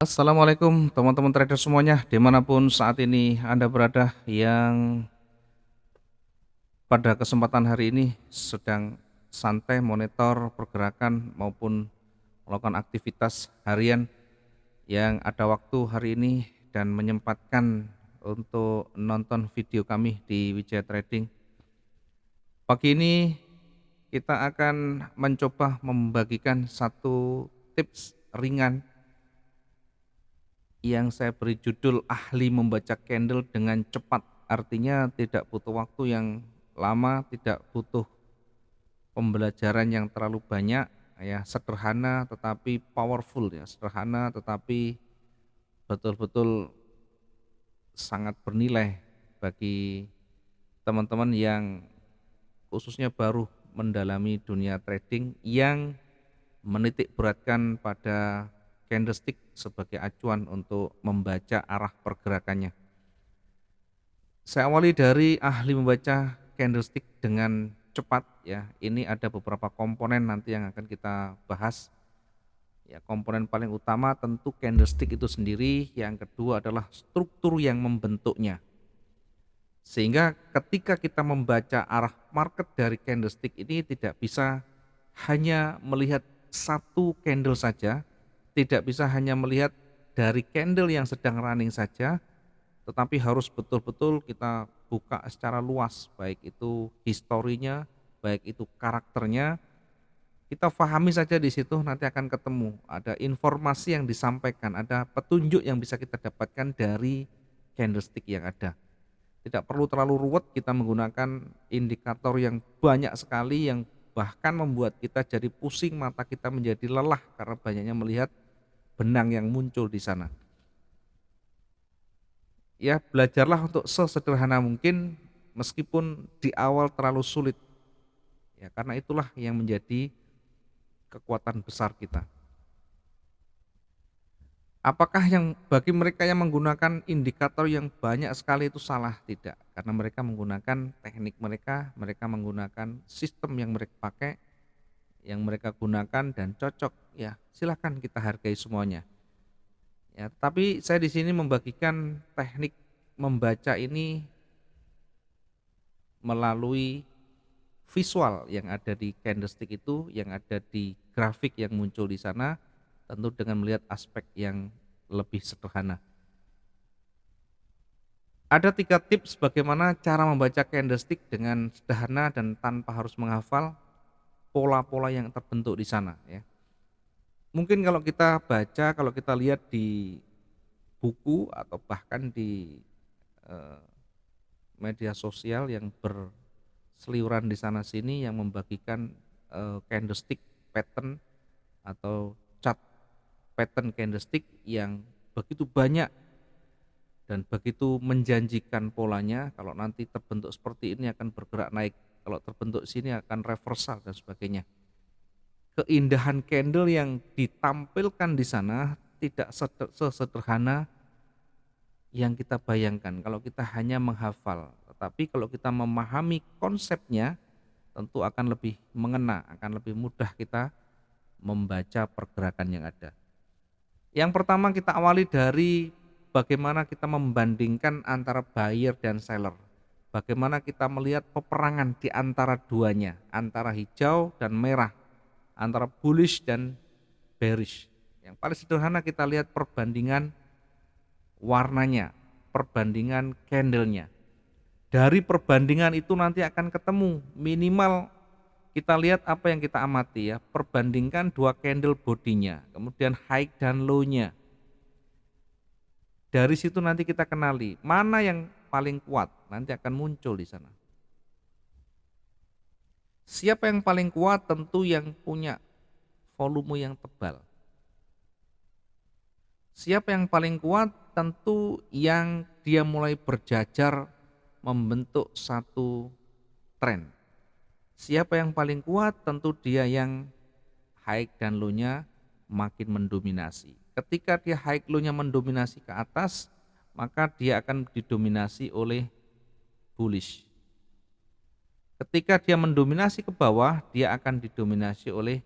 Assalamualaikum teman-teman trader semuanya, dimanapun saat ini Anda berada, yang pada kesempatan hari ini sedang santai monitor pergerakan maupun melakukan aktivitas harian, yang ada waktu hari ini dan menyempatkan untuk nonton video kami di Wijaya Trading. Pagi ini kita akan mencoba membagikan satu tips ringan yang saya beri judul ahli membaca candle dengan cepat. Artinya tidak butuh waktu yang lama, tidak butuh pembelajaran yang terlalu banyak, ya, sederhana tetapi powerful, ya, sederhana tetapi betul-betul sangat bernilai bagi teman-teman yang khususnya baru mendalami dunia trading, yang menitik beratkan pada candlestick sebagai acuan untuk membaca arah pergerakannya. Saya awali dari ahli membaca candlestick dengan cepat, ya. Ini ada beberapa komponen nanti yang akan kita bahas. Ya, komponen paling utama tentu candlestick itu sendiri, yang kedua adalah struktur yang membentuknya. Sehingga ketika kita membaca arah market dari candlestick ini tidak bisa hanya melihat satu candle saja, tidak bisa hanya melihat dari candle yang sedang running saja, tetapi harus betul-betul kita buka secara luas, baik itu historinya, baik itu karakternya, kita pahami saja di situ nanti akan ketemu, ada informasi yang disampaikan, ada petunjuk yang bisa kita dapatkan dari candlestick yang ada. Tidak perlu terlalu ruwet kita menggunakan indikator yang banyak sekali, yang bahkan membuat kita jadi pusing, mata kita menjadi lelah karena banyaknya melihat benang yang muncul di sana. Ya, belajarlah untuk sesederhana mungkin meskipun di awal terlalu sulit. Ya, karena itulah yang menjadi kekuatan besar kita. Apakah yang bagi mereka yang menggunakan indikator yang banyak sekali itu salah? Tidak, karena mereka menggunakan teknik mereka, mereka menggunakan sistem yang mereka pakai, yang mereka gunakan dan cocok. Ya, silakan kita hargai semuanya. Ya, tapi saya di sini membagikan teknik membaca ini melalui visual yang ada di candlestick itu, yang ada di grafik yang muncul di sana, tentu dengan melihat aspek yang lebih sederhana. Ada 3 tips bagaimana cara membaca candlestick dengan sederhana dan tanpa harus menghafal pola-pola yang terbentuk di sana, ya. Mungkin kalau kita baca, kalau kita lihat di buku atau bahkan di eh, media sosial yang berseliweran di sana sini, yang membagikan candlestick pattern atau chart pattern candlestick yang begitu banyak dan begitu menjanjikan polanya. Kalau nanti terbentuk seperti ini akan bergerak naik, kalau terbentuk sini akan reversal dan sebagainya. Keindahan candle yang ditampilkan di sana tidak sesederhana yang kita bayangkan kalau kita hanya menghafal, tetapi kalau kita memahami konsepnya tentu akan lebih mengena, akan lebih mudah kita membaca pergerakan yang ada. Yang pertama kita awali dari bagaimana kita membandingkan antara buyer dan seller. Bagaimana kita melihat peperangan di antara duanya, antara hijau dan merah, antara bullish dan bearish. Yang paling sederhana kita lihat perbandingan warnanya, perbandingan candlenya. Dari perbandingan itu nanti akan ketemu, minimal kita lihat apa yang kita amati, ya, perbandingkan dua candle bodinya, kemudian high dan low-nya. Dari situ nanti kita kenali mana yang paling kuat, nanti akan muncul di sana. Siapa yang paling kuat? Tentu yang punya volume yang tebal. Siapa yang paling kuat? Tentu yang dia mulai berjajar membentuk satu tren. Siapa yang paling kuat? Tentu dia yang high dan low-nya makin mendominasi. Ketika dia high low-nya mendominasi ke atas, maka dia akan didominasi oleh bullish. Ketika dia mendominasi ke bawah, dia akan didominasi oleh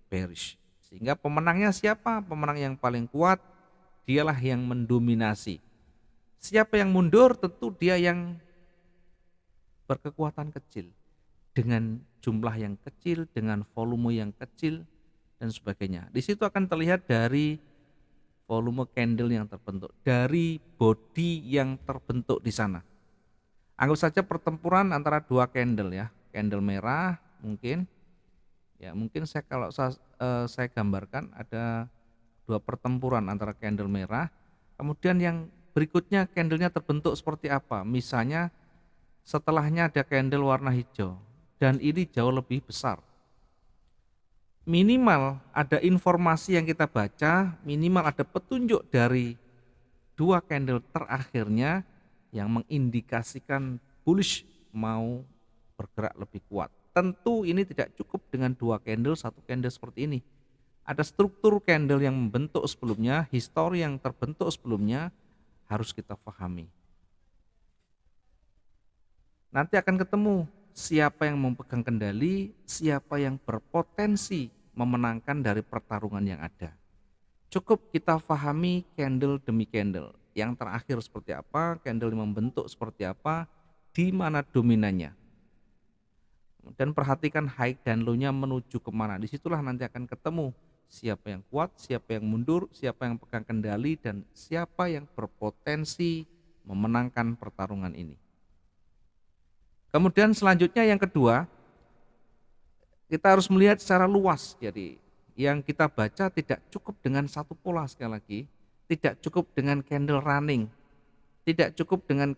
bearish. Sehingga pemenangnya siapa? Pemenang yang paling kuat dialah yang mendominasi. Siapa yang mundur tentu dia yang berkekuatan kecil. Dengan jumlah yang kecil, dengan volume yang kecil, dan sebagainya. Di situ akan terlihat dari volume candle yang terbentuk, dari body yang terbentuk di sana. Anggap saja pertempuran antara dua candle ya, candle merah mungkin, ya mungkin saya gambarkan ada dua pertempuran antara candle merah, kemudian yang berikutnya candlenya terbentuk seperti apa. Misalnya setelahnya ada candle warna hijau, dan ini jauh lebih besar. Minimal ada informasi yang kita baca, minimal ada petunjuk dari dua candle terakhirnya yang mengindikasikan bullish mau bergerak lebih kuat. Tentu ini tidak cukup dengan dua candle, satu candle seperti ini. Ada struktur candle yang membentuk sebelumnya, histori yang terbentuk sebelumnya harus kita pahami. Nanti akan ketemu siapa yang memegang kendali, siapa yang berpotensi memenangkan dari pertarungan yang ada. Cukup kita pahami candle demi candle. Yang terakhir seperti apa, candle yang membentuk seperti apa, di mana dominannya. Dan perhatikan high dan low-nya menuju kemana. Disitulah nanti akan ketemu siapa yang kuat, siapa yang mundur, siapa yang pegang kendali, dan siapa yang berpotensi memenangkan pertarungan ini. Kemudian selanjutnya yang kedua, kita harus melihat secara luas. Jadi yang kita baca tidak cukup dengan satu pola, sekali lagi, tidak cukup dengan candle running, tidak cukup dengan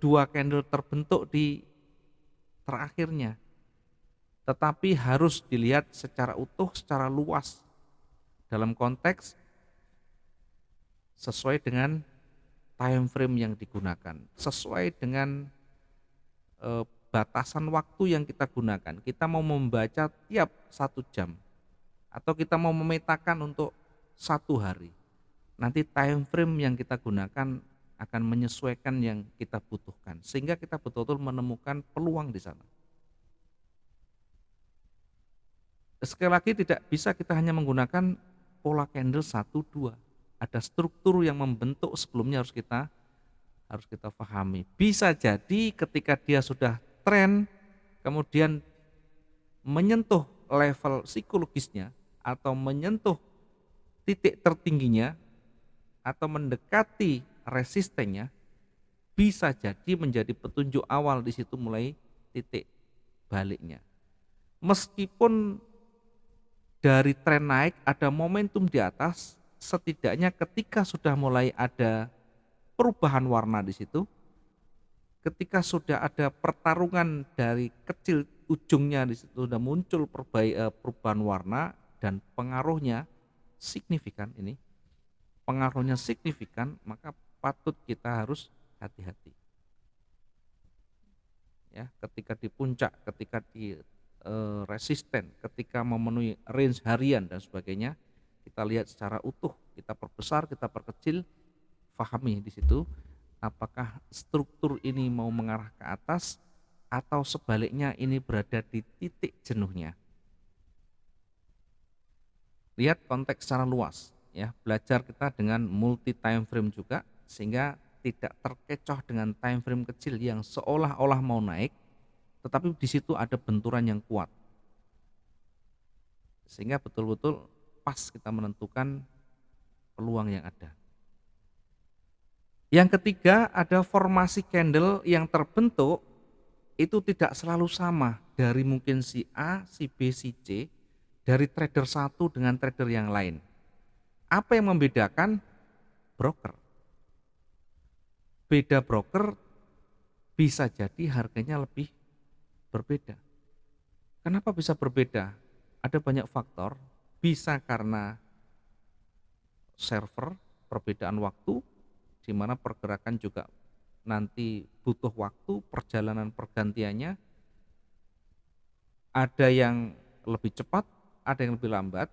dua candle terbentuk di terakhirnya, tetapi harus dilihat secara utuh, secara luas dalam konteks sesuai dengan time frame yang digunakan, sesuai dengan batasan waktu yang kita gunakan. Kita mau membaca tiap 1 jam atau kita mau memetakan untuk 1 hari. Nanti time frame yang kita gunakan akan menyesuaikan yang kita butuhkan, sehingga kita betul-betul menemukan peluang di sana. Sekali lagi tidak bisa kita hanya menggunakan pola candle 1, 2. Ada struktur yang membentuk sebelumnya harus kita pahami. Bisa jadi ketika dia sudah tren, kemudian menyentuh level psikologisnya atau menyentuh titik tertingginya atau mendekati resistennya, bisa jadi menjadi petunjuk awal, di situ mulai titik baliknya. Meskipun dari tren naik ada momentum di atas, setidaknya ketika sudah mulai ada perubahan warna di situ, ketika sudah ada pertarungan dari kecil ujungnya di situ sudah muncul perubahan warna dan pengaruhnya signifikan, maka patut kita harus hati-hati. Ya, ketika di puncak, ketika di resisten, ketika memenuhi range harian dan sebagainya, kita lihat secara utuh, kita perbesar, kita perkecil, pahami di situ apakah struktur ini mau mengarah ke atas atau sebaliknya ini berada di titik jenuhnya. Lihat konteks secara luas ya, belajar kita dengan multi time frame juga sehingga tidak terkecoh dengan time frame kecil yang seolah-olah mau naik tetapi di situ ada benturan yang kuat. Sehingga betul-betul pas kita menentukan peluang yang ada. Yang ketiga, ada formasi candle yang terbentuk itu tidak selalu sama dari mungkin si A, si B, si C, dari trader satu dengan trader yang lain. Apa yang membedakan? Broker. Beda broker bisa jadi harganya lebih berbeda. Kenapa bisa berbeda? Ada banyak faktor, bisa karena server, perbedaan waktu, di mana pergerakan juga nanti butuh waktu, perjalanan pergantiannya, ada yang lebih cepat, ada yang lebih lambat,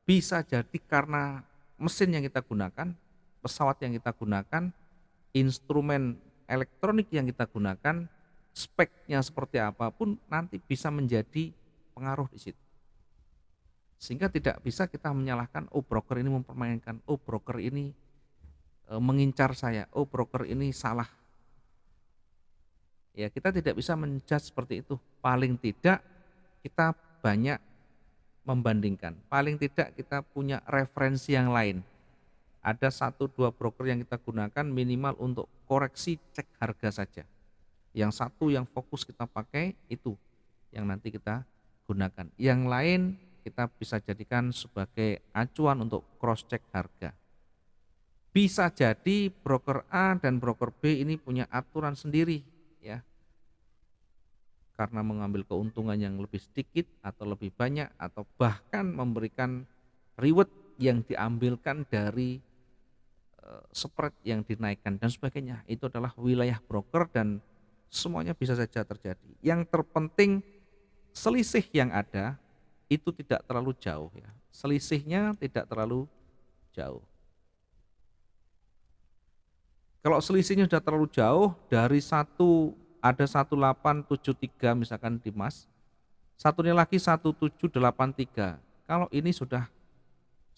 bisa jadi karena mesin yang kita gunakan, pesawat yang kita gunakan, instrumen elektronik yang kita gunakan, speknya seperti apapun nanti bisa menjadi pengaruh di situ. Sehingga tidak bisa kita menyalahkan, oh broker ini mempermainkan, oh broker ini mengincar saya, oh broker ini salah. Ya kita tidak bisa men-judge seperti itu. Paling tidak kita banyak membandingkan, paling tidak kita punya referensi yang lain. Ada satu dua broker yang kita gunakan minimal untuk koreksi cek harga saja. Yang satu yang fokus kita pakai itu yang nanti kita gunakan. Yang lain kita bisa jadikan sebagai acuan untuk cross check harga. Bisa jadi broker A dan broker B ini punya aturan sendiri ya, karena mengambil keuntungan yang lebih sedikit atau lebih banyak atau bahkan memberikan reward yang diambilkan dari spread yang dinaikkan dan sebagainya. Itu adalah wilayah broker dan semuanya bisa saja terjadi. Yang terpenting selisih yang ada itu tidak terlalu jauh ya. Selisihnya tidak terlalu jauh. Kalau selisihnya sudah terlalu jauh dari satu ada 1873 misalkan di Mas, satunya lagi 1783. Kalau ini sudah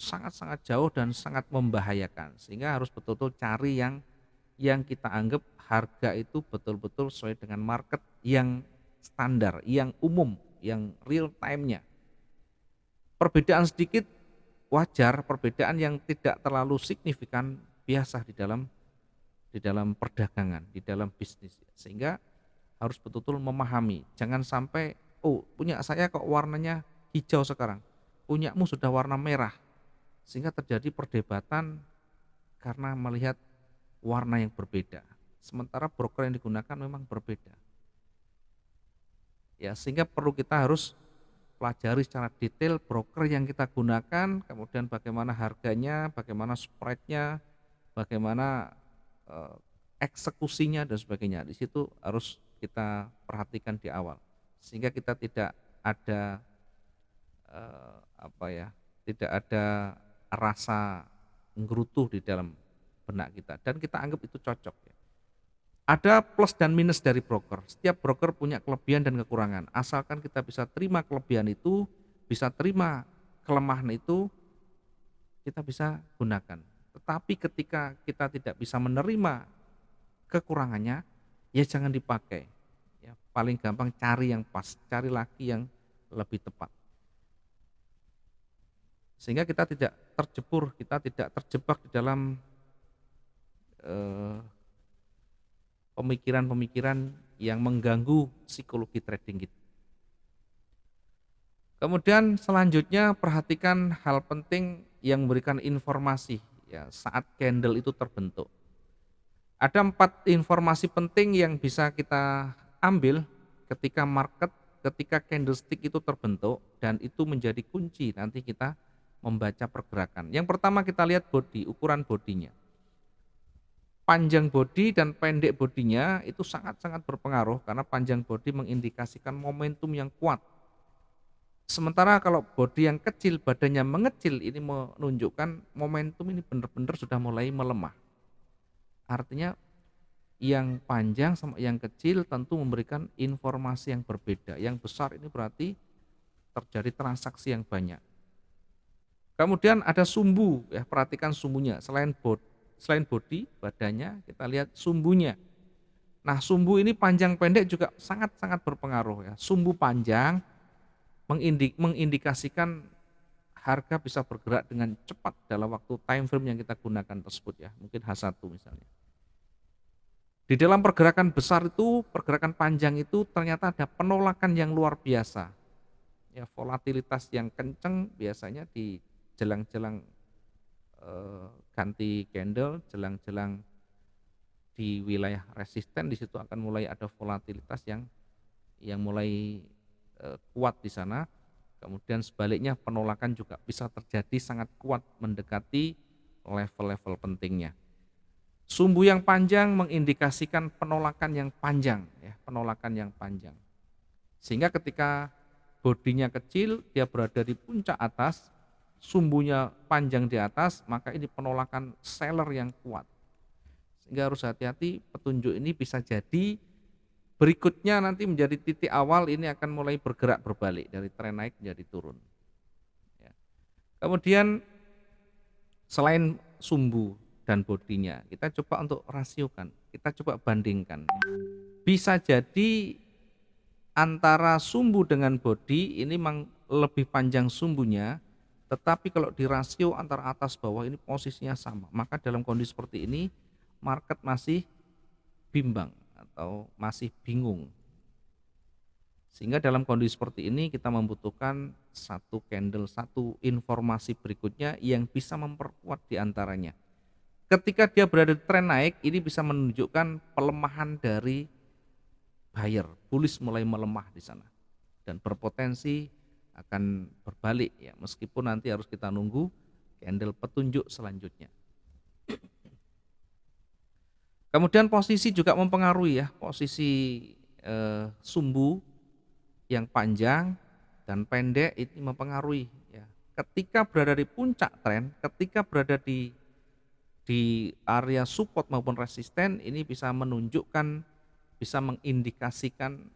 sangat-sangat jauh dan sangat membahayakan sehingga harus betul-betul cari yang kita anggap harga itu betul-betul sesuai dengan market yang standar, yang umum, yang real time-nya. Perbedaan sedikit wajar, perbedaan yang tidak terlalu signifikan biasa di dalam perdagangan, di dalam bisnis. Sehingga harus betul-betul memahami, jangan sampai oh punya saya kok warnanya hijau sekarang, punyamu sudah warna merah, sehingga terjadi perdebatan karena melihat warna yang berbeda. Sementara broker yang digunakan memang berbeda. Ya, sehingga perlu kita harus pelajari secara detail broker yang kita gunakan, kemudian bagaimana harganya, bagaimana spreadnya, bagaimana eksekusinya dan sebagainya. Di situ harus kita perhatikan di awal, sehingga kita tidak ada tidak ada rasa nggerutu di dalam benak kita dan kita anggap itu cocok ya. Ada plus dan minus dari broker. Setiap broker punya kelebihan dan kekurangan. Asalkan kita bisa terima kelebihan itu, bisa terima kelemahan itu, kita bisa gunakan. Tetapi ketika kita tidak bisa menerima kekurangannya, ya jangan dipakai. Ya, paling gampang cari yang pas, cari lagi yang lebih tepat. Sehingga kita tidak terjebur, kita tidak terjebak di dalam pemikiran-pemikiran yang mengganggu psikologi trading kita. Kemudian selanjutnya perhatikan hal penting yang memberikan informasi ya saat candle itu terbentuk. Ada 4 informasi penting yang bisa kita ambil ketika candlestick itu terbentuk dan itu menjadi kunci nanti kita membaca pergerakan. Yang pertama kita lihat body, ukuran bodinya. Panjang body dan pendek bodinya itu sangat-sangat berpengaruh karena panjang body mengindikasikan momentum yang kuat. Sementara kalau body yang kecil, badannya mengecil, ini menunjukkan momentum ini benar-benar sudah mulai melemah. Artinya yang panjang sama yang kecil tentu memberikan informasi yang berbeda. Yang besar ini berarti terjadi transaksi yang banyak. Kemudian ada sumbu, ya perhatikan sumbunya. Selain body, badannya, kita lihat sumbunya. Nah, sumbu ini panjang pendek juga sangat-sangat berpengaruh ya. Sumbu panjang mengindikasikan harga bisa bergerak dengan cepat dalam waktu time frame yang kita gunakan tersebut ya. Mungkin H1 misalnya. Di dalam pergerakan besar itu, pergerakan panjang itu ternyata ada penolakan yang luar biasa. Ya, volatilitas yang kencang biasanya di jelang-jelang ganti candle, jelang-jelang di wilayah resisten, di situ akan mulai ada volatilitas yang mulai kuat di sana. Kemudian sebaliknya penolakan juga bisa terjadi sangat kuat mendekati level-level pentingnya. Sumbu yang panjang mengindikasikan penolakan yang panjang, ya, penolakan yang panjang. Sehingga ketika bodinya kecil, dia berada di puncak atas, sumbunya panjang di atas, maka ini penolakan seller yang kuat. Sehingga harus hati-hati, petunjuk ini bisa jadi berikutnya nanti menjadi titik awal ini akan mulai bergerak berbalik dari tren naik menjadi turun. Ya. Kemudian selain sumbu, dan bodinya. Kita coba untuk rasiokan, kita coba bandingkan. Bisa jadi antara sumbu dengan bodi ini memang lebih panjang sumbunya, tetapi kalau di rasio antara atas bawah ini posisinya sama. Maka dalam kondisi seperti ini market masih bimbang atau masih bingung. Sehingga dalam kondisi seperti ini kita membutuhkan satu candle, satu informasi berikutnya yang bisa memperkuat di antaranya. Ketika dia berada di tren naik, ini bisa menunjukkan pelemahan dari buyer, bullish mulai melemah di sana dan berpotensi akan berbalik ya, meskipun nanti harus kita nunggu candle petunjuk selanjutnya. Kemudian posisi juga mempengaruhi ya, posisi sumbu yang panjang dan pendek ini mempengaruhi ya. Ketika berada di puncak tren, ketika berada di area support maupun resisten, ini bisa menunjukkan, bisa mengindikasikan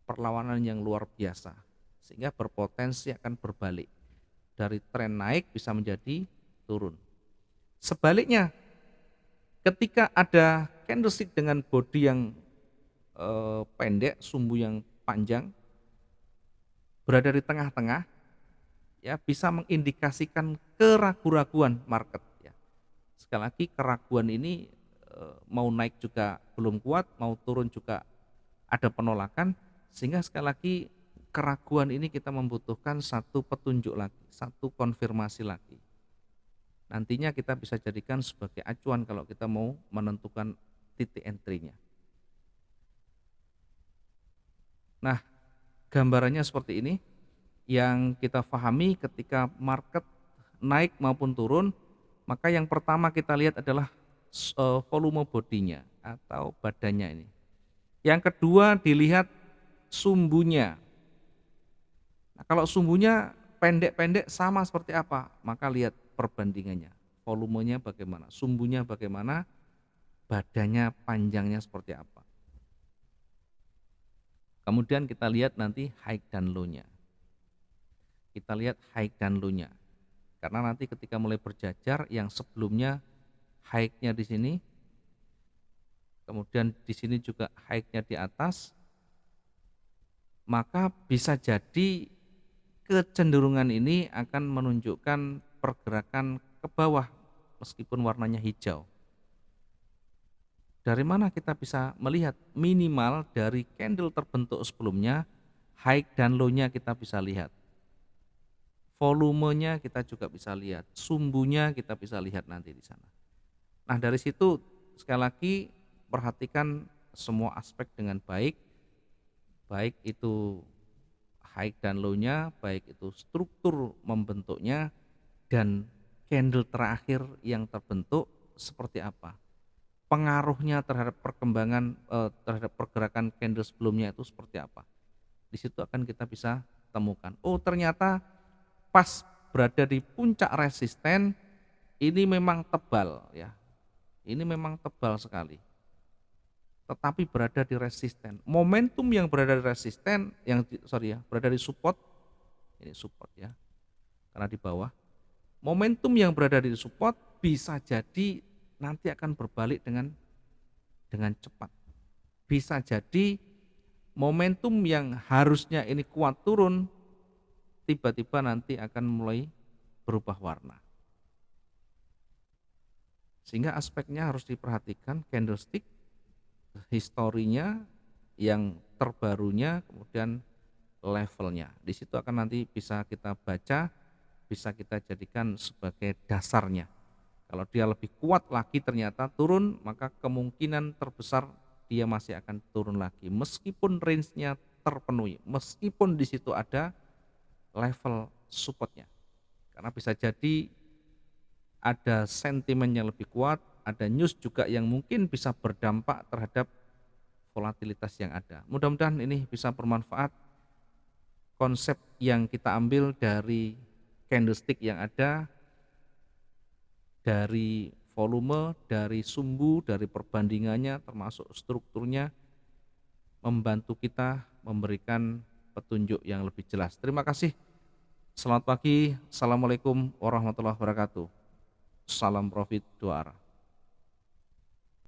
perlawanan yang luar biasa, sehingga berpotensi akan berbalik dari tren naik bisa menjadi turun. Sebaliknya, ketika ada candlestick dengan body yang pendek, sumbu yang panjang, berada di tengah-tengah, ya bisa mengindikasikan keraguan-raguan market. Ya. Sekali lagi keraguan ini mau naik juga belum kuat, mau turun juga ada penolakan, sehingga sekali lagi keraguan ini kita membutuhkan satu petunjuk lagi, satu konfirmasi lagi. Nantinya kita bisa jadikan sebagai acuan kalau kita mau menentukan titik entry-nya. Nah, gambarannya seperti ini yang kita pahami ketika market naik maupun turun, maka yang pertama kita lihat adalah volume bodinya atau badannya ini. Yang kedua dilihat sumbunya. Nah, kalau sumbunya pendek-pendek sama seperti apa, maka lihat perbandingannya. Volumenya bagaimana, sumbunya bagaimana, badannya panjangnya seperti apa. Kemudian kita lihat nanti high dan low-nya. Kita lihat high dan low-nya. Karena nanti ketika mulai berjajar yang sebelumnya high-nya di sini, kemudian di sini juga high-nya di atas, maka bisa jadi kecenderungan ini akan menunjukkan pergerakan ke bawah meskipun warnanya hijau. Dari mana kita bisa melihat? Minimal dari candle terbentuk sebelumnya, high dan low-nya kita bisa lihat. Volumenya kita juga bisa lihat, sumbunya kita bisa lihat nanti di sana. Nah, dari situ sekali lagi perhatikan semua aspek dengan baik, baik itu high dan low-nya, baik itu struktur membentuknya, dan candle terakhir yang terbentuk seperti apa. Pengaruhnya terhadap perkembangan terhadap pergerakan candle sebelumnya itu seperti apa. Di situ akan kita bisa temukan. Oh, ternyata pas berada di puncak resisten ini memang tebal ya. Ini memang tebal sekali. Tetapi berada di resisten. Momentum yang berada di resisten berada di support. Ini support ya. Karena di bawah. Momentum yang berada di support bisa jadi nanti akan berbalik dengan cepat. Bisa jadi momentum yang harusnya ini kuat turun tiba-tiba nanti akan mulai berubah warna. Sehingga aspeknya harus diperhatikan, candlestick, historinya, yang terbarunya, kemudian levelnya. Di situ akan nanti bisa kita baca, bisa kita jadikan sebagai dasarnya. Kalau dia lebih kuat lagi ternyata turun, maka kemungkinan terbesar dia masih akan turun lagi meskipun range-nya terpenuhi, meskipun di situ ada level supportnya. Karena bisa jadi ada sentimen yang lebih kuat, ada news juga yang mungkin bisa berdampak terhadap volatilitas yang ada. Mudah-mudahan ini bisa bermanfaat konsep yang kita ambil dari candlestick yang ada, dari volume, dari sumbu, dari perbandingannya termasuk strukturnya, membantu kita memberikan petunjuk yang lebih jelas. Terima kasih. Selamat pagi. Assalamualaikum warahmatullahi wabarakatuh. Salam profit 2 arah.